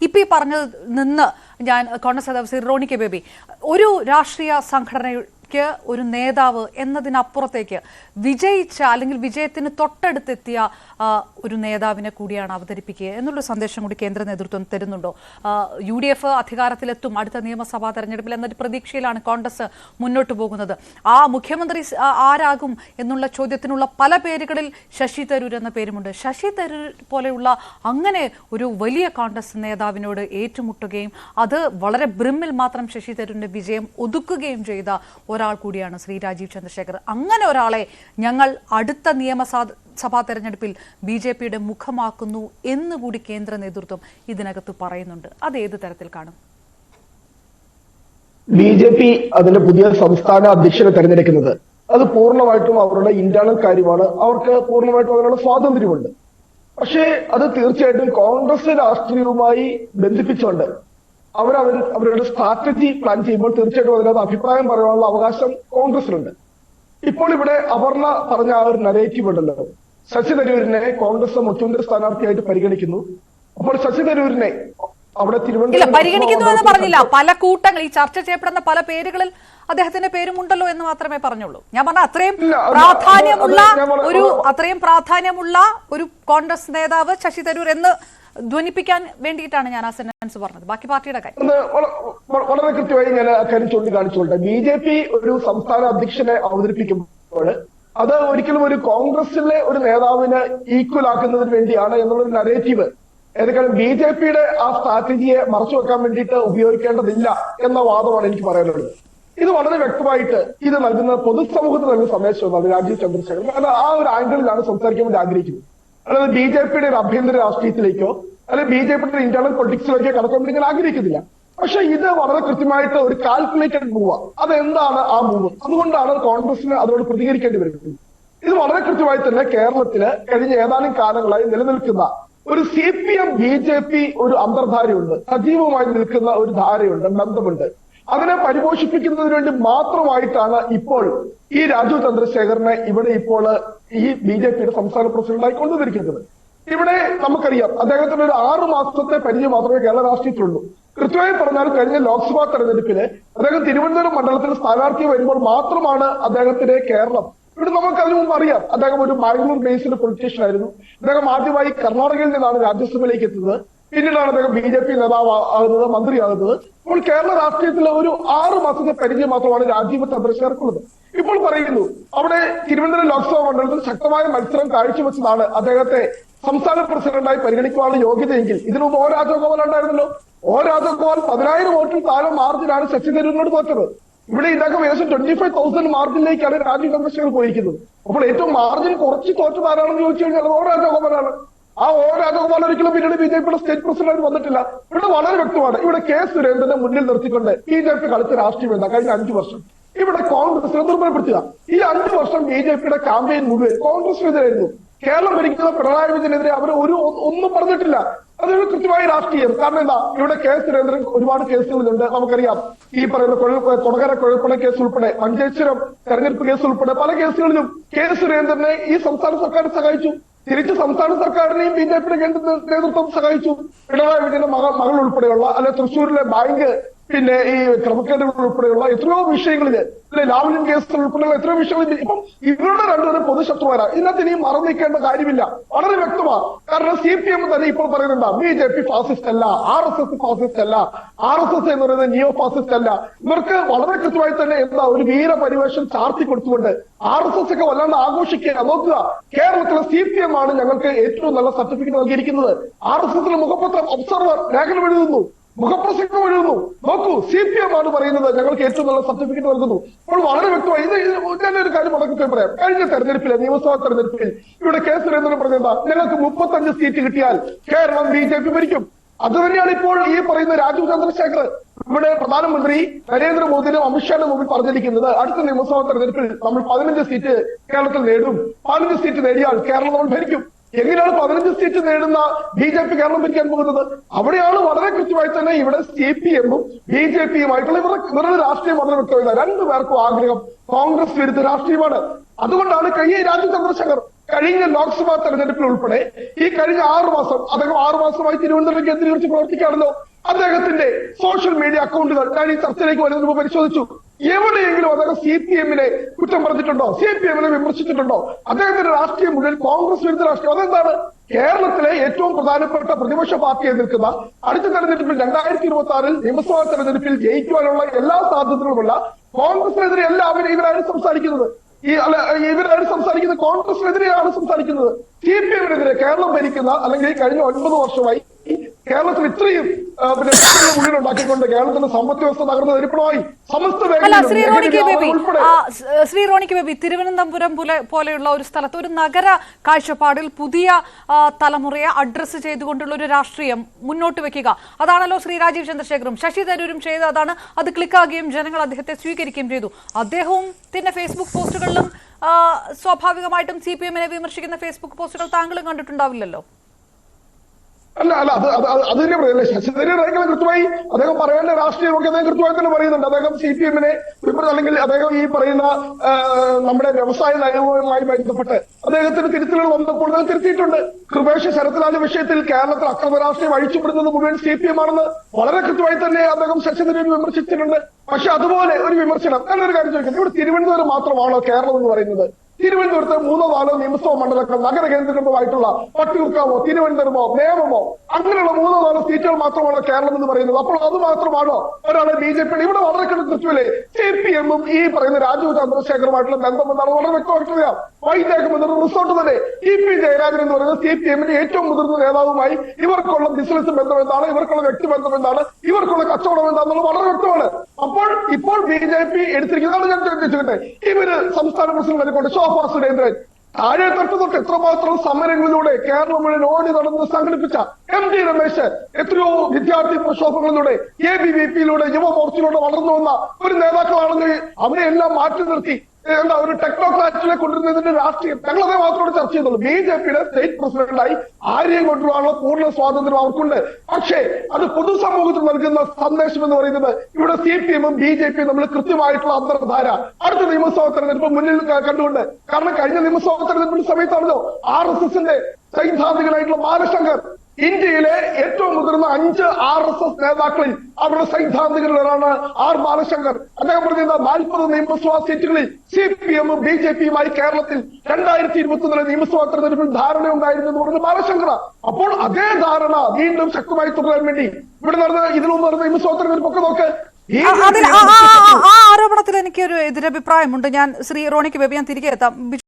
ഇപ്പൊ ഈ പറഞ്ഞത് നിന്ന് ഞാൻ കോൺഗ്രസ് നേതാവ് ശ്രീ റോണി കെ ബേബി, ഒരു രാഷ്ട്രീയ സംഘടനയ്ക്ക് ഒരു നേതാവ് എന്നതിനപ്പുറത്തേക്ക് വിജയിച്ച അല്ലെങ്കിൽ വിജയത്തിന് തൊട്ടടുത്തെത്തിയ ഒരു നേതാവിനെ കൂടിയാണ് അവതരിപ്പിക്കുക എന്നുള്ള സന്ദേശം കൂടി കേന്ദ്ര നേതൃത്വം തരുന്നുണ്ടോ? UDF അധികാരത്തിലെത്തും അടുത്ത നിയമസഭാ തെരഞ്ഞെടുപ്പിൽ എന്നൊരു പ്രതീക്ഷയിലാണ് കോൺഗ്രസ് മുന്നോട്ട് പോകുന്നത്. ആ മുഖ്യമന്ത്രി ആരാകും എന്നുള്ള ചോദ്യത്തിനുള്ള പല പേരുകളിൽ ശശി തരൂർ എന്ന പേരുമുണ്ട്. ശശി തരൂർ പോലെയുള്ള അങ്ങനെ ഒരു വലിയ കോൺഗ്രസ് നേതാവിനോട് ഏറ്റുമുട്ടുകയും അത് വളരെ ബ്രിമ്മിൽ മാത്രം ശശി തരൂരിന്റെ വിജയം ഒതുക്കുകയും ചെയ്ത ഒരാൾ കൂടിയാണ് ശ്രീ രാജീവ് ചന്ദ്രശേഖർ. അങ്ങനെ ഒരാളെ ഞങ്ങൾ അടുത്ത നിയമസഭാ തെരഞ്ഞെടുപ്പിൽ BJPയുടെ മുഖമാക്കുന്നു എന്നുകൂടി കേന്ദ്ര നേതൃത്വം ഇതിനകത്ത് പറയുന്നുണ്ട്. അത് ഏത് തരത്തിൽ കാണും? BJP അതിന്റെ പുതിയ സംസ്ഥാന അധ്യക്ഷനെ തെരഞ്ഞെടുക്കുന്നത് അത് പൂർണ്ണമായിട്ടും അവരുടെ ഇന്റേണൽ കാര്യമാണ്. അവർക്ക് പൂർണ്ണമായിട്ടും അതിനുള്ള സ്വാതന്ത്ര്യമുണ്ട്. പക്ഷേ അത് തീർച്ചയായിട്ടും കോൺഗ്രസ് രാഷ്ട്രീയവുമായി ബന്ധിപ്പിച്ചുകൊണ്ട് അവരുടെ സ്ട്രാറ്റജി പ്ലാൻ ചെയ്യുമ്പോൾ തീർച്ചയായിട്ടും അതിനകത്ത് അഭിപ്രായം പറയാനുള്ള അവകാശം കോൺഗ്രസിനുണ്ട്. ഇപ്പോൾ ഇവിടെ അപർണ പറഞ്ഞ ആ ഒരു നരേറ്റീവ് ഉണ്ടല്ലോ, ശശി തരൂരിനെ കോൺഗ്രസ് മുഖ്യമന്ത്രി സ്ഥാനാർത്ഥിയായിട്ട് പരിഗണിക്കുന്നു. അപ്പോൾ ശശി തരൂരിനെ അവിടെ പരിഗണിക്കുന്നു എന്ന് പറഞ്ഞില്ല. പല കൂട്ടങ്ങൾ ഈ ചർച്ച ചെയ്യപ്പെടുന്ന പല പേരുകളിൽ അദ്ദേഹത്തിന്റെ പേരുമുണ്ടല്ലോ എന്ന് മാത്രമേ പറഞ്ഞുള്ളൂ. ഞാൻ പറഞ്ഞ അത്രയും പ്രാധാന്യമുള്ള ഒരു കോൺഗ്രസ് നേതാവ് ശശി തരൂർ എന്ന് ധ്വനിപ്പിക്കാൻ വേണ്ടിയിട്ടാണ് ഞാൻ ആ സെന്റൻസ് പറഞ്ഞത്. ബാക്കി പാർട്ടിയുടെ കാര്യം വളരെ കൃത്യമായി ഞാൻ അക്കാര്യം ചൂണ്ടിക്കാണിച്ചുകൊണ്ട് BJP ഒരു സംസ്ഥാന അധ്യക്ഷനെ അവതരിപ്പിക്കുമ്പോൾ അത് ഒരിക്കലും ഒരു കോൺഗ്രസിലെ ഒരു നേതാവിന് ഈക്വൽ ആക്കുന്നതിന് വേണ്ടിയാണ് എന്നുള്ളൊരു നരേറ്റീവ് ഏതെങ്കിലും BJPയുടെ ആ സ്ട്രാറ്റജിയെ മറച്ചു വെക്കാൻ വേണ്ടിയിട്ട് ഉപയോഗിക്കേണ്ടതില്ല എന്ന വാദമാണ് എനിക്ക് പറയാനുള്ളത്. ഇത് വളരെ വ്യക്തമായിട്ട് ഇത് നൽകുന്ന പൊതുസമൂഹത്തിന് നൽകുന്ന സന്ദേശമാണ് രാജീവ് ചന്ദ്രശേഖർ. കാരണം ആ ഒരു ആംഗിളിലാണ് സംസാരിക്കാൻ വേണ്ടി ആഗ്രഹിക്കുന്നത്. അല്ലാതെ BJPയുടെ ഒരു ആഭ്യന്തര രാഷ്ട്രീയത്തിലേക്കോ അല്ലെങ്കിൽ BJPയുടെ ഇന്റേണൽ പൊളിറ്റിക്സിലേക്കോ കടക്കാൻ വേണ്ടി ഞാൻ ആഗ്രഹിക്കുന്നില്ല. പക്ഷെ ഇത് വളരെ കൃത്യമായിട്ട് ഒരു കാൽക്കുലേറ്റഡ് മൂവാണ്. അതെന്താണ് ആ മൂവ്? അതുകൊണ്ടാണ് കോൺഗ്രസിന് അതോട് പ്രതികരിക്കേണ്ടി വരുന്നത്. ഇത് വളരെ കൃത്യമായി തന്നെ കേരളത്തില് കഴിഞ്ഞ ഏതാനും കാലങ്ങളായി നിലനിൽക്കുന്ന ഒരു CPM BJP ഒരു അന്തർധാരയുണ്ട്, സജീവമായി നിൽക്കുന്ന ഒരു ധാരയുണ്ട്, ബന്ധമുണ്ട്. അതിനെ പരിപോഷിപ്പിക്കുന്നതിന് വേണ്ടി മാത്രമായിട്ടാണ് ഇപ്പോൾ ഈ രാജീവ് ചന്ദ്രശേഖരനെ ഇവിടെ ഇപ്പോൾ ഈ BJPയുടെ സംസ്ഥാന പ്രസിഡന്റായി കൊണ്ടുവന്നിരിക്കുന്നത്. ഇവിടെ നമുക്കറിയാം അദ്ദേഹത്തിന് ഒരു 6 മാസത്തെ പരിചയം മാത്രമേ കേരള രാഷ്ട്രീയത്തിലുള്ളൂ. കൃത്യമായി പറഞ്ഞാൽ കഴിഞ്ഞ ലോക്സഭാ തെരഞ്ഞെടുപ്പില് അദ്ദേഹം തിരുവനന്തപുരം മണ്ഡലത്തിൽ സ്ഥാനാർത്ഥി വരുമ്പോൾ മാത്രമാണ് അദ്ദേഹത്തിന്റെ കേരളം. ഇവിടെ നമുക്ക് അതിനു മുമ്പ് അറിയാം അദ്ദേഹം ഒരു ബാംഗ്ലൂർ ബേസ്ഡ് പൊളിറ്റീഷ്യൻ ആയിരുന്നു. അദ്ദേഹം ആദ്യമായി കർണാടകയിൽ നിന്നാണ് രാജ്യസഭയിലേക്ക് എത്തുന്നത്. പിന്നീടാണ് അദ്ദേഹം BJP നേതാവാകുന്നത്, മന്ത്രിയാകുന്നത്. ഇപ്പോൾ കേരള രാഷ്ട്രീയത്തിലെ ഒരു 6 മാസത്തെ പരിചയം മാത്രമാണ് രാജീവ് ചന്ദ്രശേഖർക്കുള്ളത്. ഇപ്പോൾ പറയുന്നു അവിടെ തിരുവനന്തപുരം ലോക്സഭാ മണ്ഡലത്തിൽ ശക്തമായ മത്സരം കാഴ്ചവെച്ചതാണ് അദ്ദേഹത്തെ സംസ്ഥാന പ്രസിഡന്റായി പരിഗണിക്കുവാനുള്ള യോഗ്യതയെങ്കിൽ ഇതിനു മുമ്പ് രാജഗോപാൽ ഉണ്ടായിരുന്നല്ലോ. രാജഗോപാൽ 10,000 വോട്ടിൽ താഴെ മാർജിനാണ് ശശി തരൂരിനോട് തോറ്റത്. ഇവിടെ ഇദ്ദേഹം ഏകദേശം 25,000 മാർജിനിലേക്കാണ് രാജീവ് ചന്ദ്രശേഖർ പോയിരിക്കുന്നത്. അപ്പോൾ ഏറ്റവും മാർജിൻ കുറച്ച് തോറ്റത് ആരാണെന്ന് ചോദിച്ചു കഴിഞ്ഞാൽ രാജഗോപാലാണ്. ആ രാജഗോപാൽ ഒരിക്കലും പിന്നീട് BJPയുടെ സ്റ്റേറ്റ് പ്രസിഡന്റ് വന്നിട്ടില്ല. ഇവിടെ വളരെ വ്യക്തമാണ്. ഇവിടെ K. സുരേന്ദ്രനെ മുന്നിൽ നിർത്തിക്കൊണ്ട് BJP കളിച്ച രാഷ്ട്രീയം എന്താ? കഴിഞ്ഞ 5 വർഷം ഇവിടെ കോൺഗ്രസിനെ ദുർബലപ്പെടുത്തുക. ഈ 5 വർഷം BJPയുടെ ക്യാമ്പയിൻ മുഴുവൻ കോൺഗ്രസിനെതിരായിരുന്നു. കേരളം ഭരിക്കുന്ന പിണറായി വിജയനെതിരെ അവർ ഒന്നും പറഞ്ഞിട്ടില്ല. അതൊരു കൃത്യമായ രാഷ്ട്രീയം. കാരണം എന്താ? ഇവിടെ K. സുരേന്ദ്രൻ ഒരുപാട് കേസുകളിലുണ്ട്. നമുക്കറിയാം ഈ പറയുന്ന കൊടകര കുഴൽപ്പണ കേസ് ഉൾപ്പെടെ, മഞ്ചേശ്വരം തെരഞ്ഞെടുപ്പ് കേസ് ഉൾപ്പെടെ പല കേസുകളിലും K. സുരേന്ദ്രനെ ഈ സംസ്ഥാന സർക്കാർ സഹായിച്ചു. തിരിച്ച് സംസ്ഥാന സർക്കാരിനെയും BJPയുടെ കേന്ദ്ര നേതൃത്വം സഹായിച്ചു. പിണറായി വിജയന്റെ മകൾ ഉൾപ്പെടെയുള്ള അല്ലെ തൃശ്ശൂരിലെ ബാങ്ക് പിന്നെ ഈ ക്രമക്കേടുകൾ ഉൾപ്പെടെയുള്ള എത്രയോ വിഷയങ്ങളില് അല്ലെ ലാവ്ലിൻ കേസുകൾ ഉൾപ്പെടെയുള്ള എത്രയോ വിഷയങ്ങളിൽ ഇപ്പം ഇവരുടെ രണ്ടുപേരും പൊതുശത്രുവാരാ. ഇതിനകത്ത് ഇനിയും മറന്നു നിൽക്കേണ്ട കാര്യമില്ല. വളരെ വ്യക്തമാണ്. കാരണം CPM തന്നെ ഇപ്പോൾ പറയുന്നുണ്ട് BJP ഫാസിസ്റ്റ് അല്ല, RSS ഫാസിസ്റ്റ് അല്ല, RSS എന്ന് പറയുന്നത് നിയോ ഫാസിസ്റ്റ് അല്ല. ഇവർക്ക് വളരെ കൃത്യമായി തന്നെ എന്താ ഒരു വീരപരിവേഷം ചാർത്തി കൊടുത്തുകൊണ്ട് RSS ഒക്കെ വല്ലാണ്ട് ആഘോഷിക്കുക. നോക്കുക, കേരളത്തിലെ CPM ആണ് ഞങ്ങൾക്ക് ഏറ്റവും നല്ല സർട്ടിഫിക്കറ്റ് നൽകിയിരിക്കുന്നത്. RSSന്റെ മുഖപത്രം ഒബ്സർവർ ലേഖനം എഴുതുന്നു, മുഖപ്രസംഗം എഴുതുന്നു. നോക്കൂ, CPM ആണ് പറയുന്നത് ഞങ്ങൾക്ക് ഏറ്റവും നല്ല സർട്ടിഫിക്കറ്റ് നൽകുന്നു. അപ്പോൾ വളരെ വ്യക്തമായി ഞാനൊരു കാര്യം വളരെ പറയാം. കഴിഞ്ഞ തെരഞ്ഞെടുപ്പിലെ നിയമസഭാ തെരഞ്ഞെടുപ്പിൽ ഇവിടെ K. സുരേന്ദ്രൻ പറഞ്ഞതാ ഞങ്ങൾക്ക് 35 സീറ്റ് കിട്ടിയാൽ കേരളം BJP ഭരിക്കും. അത് തന്നെയാണ് ഇപ്പോൾ ഈ പറയുന്ന രാജീവ് ചന്ദ്രശേഖർ ഇവിടെ പ്രധാനമന്ത്രി നരേന്ദ്രമോദിയും അമിത്ഷായുടെ മുമ്പിൽ പറഞ്ഞിരിക്കുന്നത്. അടുത്ത നിയമസഭാ തെരഞ്ഞെടുപ്പിൽ നമ്മൾ 15 സീറ്റ് കേരളത്തിൽ നേടും. 15 സീറ്റ് നേടിയാൽ കേരളം നമ്മൾ ഭരിക്കും. എങ്ങനെയാണ് 15 സീറ്റ് നേടുന്ന BJP കേരളം ഭരിക്കാൻ പോകുന്നത്? അവിടെയാണ് വളരെ കൃത്യമായി തന്നെ ഇവിടെ CPM-ഉം BJP-യുമായിട്ടുള്ള ഇവരുടെ രാഷ്ട്രീയം വളരെ വ്യക്തമായി. രണ്ടുപേർക്കും ആഗ്രഹം കോൺഗ്രസ് വിരുദ്ധ രാഷ്ട്രീയമാണ്. അതുകൊണ്ടാണ് രാജീവ് ചന്ദ്രശേഖർ കഴിഞ്ഞ ലോക്സഭാ തെരഞ്ഞെടുപ്പിൽ ഉൾപ്പെടെ ഈ കഴിഞ്ഞ 6 മാസം അദ്ദേഹം 6 മാസമായി തിരുവനന്തപുരം കേന്ദ്രീകരിച്ച് പ്രവർത്തിക്കുകയാണല്ലോ. അദ്ദേഹത്തിന്റെ സോഷ്യൽ മീഡിയ അക്കൗണ്ടുകൾ ഞാൻ ഈ ചർച്ചയിലേക്ക് വരുന്നതിന് മുമ്പ് പരിശോധിച്ചു. എവിടെയെങ്കിലും അദ്ദേഹം CPM-നെ കുറ്റം പറഞ്ഞിട്ടുണ്ടോ? CPM-നെ വിമർശിച്ചിട്ടുണ്ടോ? അദ്ദേഹത്തിന്റെ രാഷ്ട്രീയം മുഴുവൻ കോൺഗ്രസ് വിരുദ്ധ രാഷ്ട്രീയം. അതെന്താണ്? കേരളത്തിലെ ഏറ്റവും പ്രധാനപ്പെട്ട പ്രതിപക്ഷ പാർട്ടിയെ നിൽക്കുന്ന അടുത്ത തെരഞ്ഞെടുപ്പിൽ 2026 നിയമസഭാ തെരഞ്ഞെടുപ്പിൽ ജയിക്കുവാനുള്ള എല്ലാ സാധ്യതകളുമുള്ള കോൺഗ്രസിനെതിരെ എല്ലാവരും ഇവരാണ് സംസാരിക്കുന്നത്. ഇവരാണ് സംസാരിക്കുന്നത്, കോൺഗ്രസിനെതിരെയാണ് സംസാരിക്കുന്നത്. CPM-നെതിരെ കേരളം ഭരിക്കുന്ന അല്ലെങ്കിൽ കഴിഞ്ഞ 9 വർഷമായി കേരളത്തിൽ ഇത്രയും മുഴുവൻ ഉണ്ടാക്കിക്കൊണ്ട് കേരളത്തിന്റെ സമ്പദ് വ്യവസ്ഥ തകർന്ന് തരിപ്പണമായി സമസ്ത ശ്രീ റോണിക്ക് ബേബി, തിരുവനന്തപുരം പോലെയുള്ള ഒരു സ്ഥലത്ത് ഒരു നഗര കാഴ്ചപ്പാടിൽ പുതിയ തലമുറയെ അഡ്രസ്സ് ചെയ്തുകൊണ്ടുള്ള ഒരു രാഷ്ട്രീയം മുന്നോട്ട് വെക്കുക, അതാണല്ലോ ശ്രീ രാജീവ് ചന്ദ്രശേഖറും ശശി തരൂരും ചെയ്ത്. അതാണ് അത് ക്ലിക്കാകുകയും ജനങ്ങൾ അദ്ദേഹത്തെ സ്വീകരിക്കുകയും ചെയ്തു. അദ്ദേഹവും പിന്നെ ഫേസ്ബുക്ക് പോസ്റ്റുകളിലും സ്വാഭാവികമായിട്ടും CPM-നെ വിമർശിക്കുന്ന ഫേസ്ബുക്ക് പോസ്റ്റുകൾ താങ്കളും കണ്ടിട്ടുണ്ടാവില്ലല്ലോ. അല്ല അത് തന്നെ പറയല്ലേ. ശശി തരൂർ കൃത്യമായി അദ്ദേഹം പറയേണ്ട രാഷ്ട്രീയമൊക്കെ അദ്ദേഹം കൃത്യമായി തന്നെ പറയുന്നുണ്ട്. അദ്ദേഹം CPM-നെ അല്ലെങ്കിൽ അദ്ദേഹം ഈ പറയുന്ന നമ്മുടെ വ്യവസായ നയവുമായി ബന്ധപ്പെട്ട് അദ്ദേഹത്തിന് തിരുത്തലുകൾ വന്നപ്പോൾ അദ്ദേഹം തിരുത്തിയിട്ടുണ്ട്. കൃപേഷ് ശരത്ലാൽ വിഷയത്തിൽ കേരളത്തിൽ അക്രമ രാഷ്ട്രീയം അഴിച്ചുവിടുന്നത് മുഴുവൻ CPM ആണെന്ന് വളരെ കൃത്യമായി തന്നെ അദ്ദേഹം ശശി തരൂർ വിമർശിച്ചിട്ടുണ്ട്. പക്ഷെ അതുപോലെ ഒരു വിമർശനം ഞാനൊരു കാര്യം ചോദിക്കുന്നത്, ഇവിടെ തിരുവനന്തപുരം മാത്രമാണോ കേരളം എന്ന് പറയുന്നത്? തിരുവനന്തപുരത്ത് 3-4 നിയമസഭാ മണ്ഡലങ്ങൾ നഗര കേന്ദ്രീകൃതമായിട്ടുള്ള വട്ടിയൂർക്കാവോ തിരുവനന്തപുരമോ നേമമോ അങ്ങനെയുള്ള 3-4 സീറ്റുകൾ മാത്രമാണ് കേരളം എന്ന് പറയുന്നത്. അപ്പോൾ അത് മാത്രമാണോ ഒരാളെ BJP ഇവിടെ വളരെ കൃത്യമില്ലേ? CPM-ഉം ഈ പറയുന്ന രാജീവ് ചന്ദ്രശേഖറുമായിട്ടുള്ള ബന്ധമെന്നാണ് വളരെ വ്യക്തമായിട്ടുള്ള വൈദേഹം എന്നൊരു റിസോർട്ട് തന്നെ. EP ജയരാജൻ എന്ന് പറയുന്നത് CPM-ന്റെ ഏറ്റവും മുതിർന്ന നേതാവുമായി ഇവർക്കുള്ള ബിസിനസ് ബന്ധം എന്താണ്, ഇവർക്കുള്ള വ്യക്തിബന്ധം എന്താണ്, ഇവർക്കുള്ള കച്ചവടം എന്താണെന്നുള്ളത് വളരെ വ്യക്തമാണ്. അപ്പോൾ ഇപ്പോൾ BJP എടുത്തിരിക്കുന്നതാണ്. ഞാൻ ചോദിച്ചോട്ടെ, ഇവര് സംസ്ഥാന പ്രസിഡന്റ് കൊണ്ട് ശോഭാ സുരേന്ദ്രൻ താഴെ തൊട്ട് എത്രമാത്രം സമരങ്ങളിലൂടെ കേരളം മുഴുവൻ ഓടി നടന്ന് സംഘടിപ്പിച്ച MD രമേശ് എത്രയോ വിദ്യാർത്ഥി പ്രക്ഷോഭങ്ങളിലൂടെ ABVP-യിലൂടെ യുവമോർച്ചയിലൂടെ വളർന്നു വന്ന ഒരു നേതാക്കളാണെങ്കിൽ അവരെ എല്ലാം മാറ്റി നിർത്തി എന്താ ഒരു ടെക്നോക്രാറ്റിനെ കൊണ്ടുവരുന്നതിന്റെ രാഷ്ട്രീയം ഞങ്ങളതേ മാത്രമോട് ചർച്ച ചെയ്തുള്ളൂ. BJP-യുടെ സ്റ്റേറ്റ് പ്രസിഡന്റായി ആരെയും കൊണ്ടുപോകാനുള്ള പൂർണ്ണ സ്വാതന്ത്ര്യം അവർക്കുണ്ട്. പക്ഷേ അത് പൊതുസമൂഹത്തിൽ നൽകുന്ന സന്ദേശം എന്ന് പറയുന്നത് ഇവിടെ CPM-ഉം BJP-യും നമ്മൾ കൃത്യമായിട്ടുള്ള അന്തർധാര അടുത്ത നിയമസഭാ തെരഞ്ഞെടുപ്പ് മുന്നിൽ കണ്ടുകൊണ്ട്. കാരണം കഴിഞ്ഞ നിയമസഭാ തെരഞ്ഞെടുപ്പിന്റെ സമയത്താണല്ലോ RSS-ന്റെ സൈദ്ധാന്തികനായിട്ടുള്ള ബാലശങ്കർ ഇന്ത്യയിലെ ഏറ്റവും മുതിർന്ന 5 RSS നേതാക്കളിൽ അവരുടെ സൈദ്ധാന്തികരാണ് ബാലശങ്കർ. അദ്ദേഹം പറഞ്ഞ 40 നിയമസഭാ സീറ്റുകളിൽ CPM-ഉം BJP-യുമായി കേരളത്തിൽ 2021 നിയമസഭാ തെരഞ്ഞെടുപ്പിൽ ധാരണയുണ്ടായിരുന്നു എന്ന് പറഞ്ഞ ബാലശങ്കർ. അപ്പോൾ അതേ ധാരണ വീണ്ടും ശക്തമായി തുടരാൻ വേണ്ടി ഇവിടെ ഇതിനു മുമ്പ് നടന്ന നിയമസഭാ തെരഞ്ഞെടുപ്പൊക്കെ നോക്ക്. ആ ആരോപണത്തിൽ എനിക്കൊരു എതിരഭിപ്രായമുണ്ട്. ഞാൻ ശ്രീ റോണിക്ക് ബേബി ഞാൻ തിരികെ എത്താം.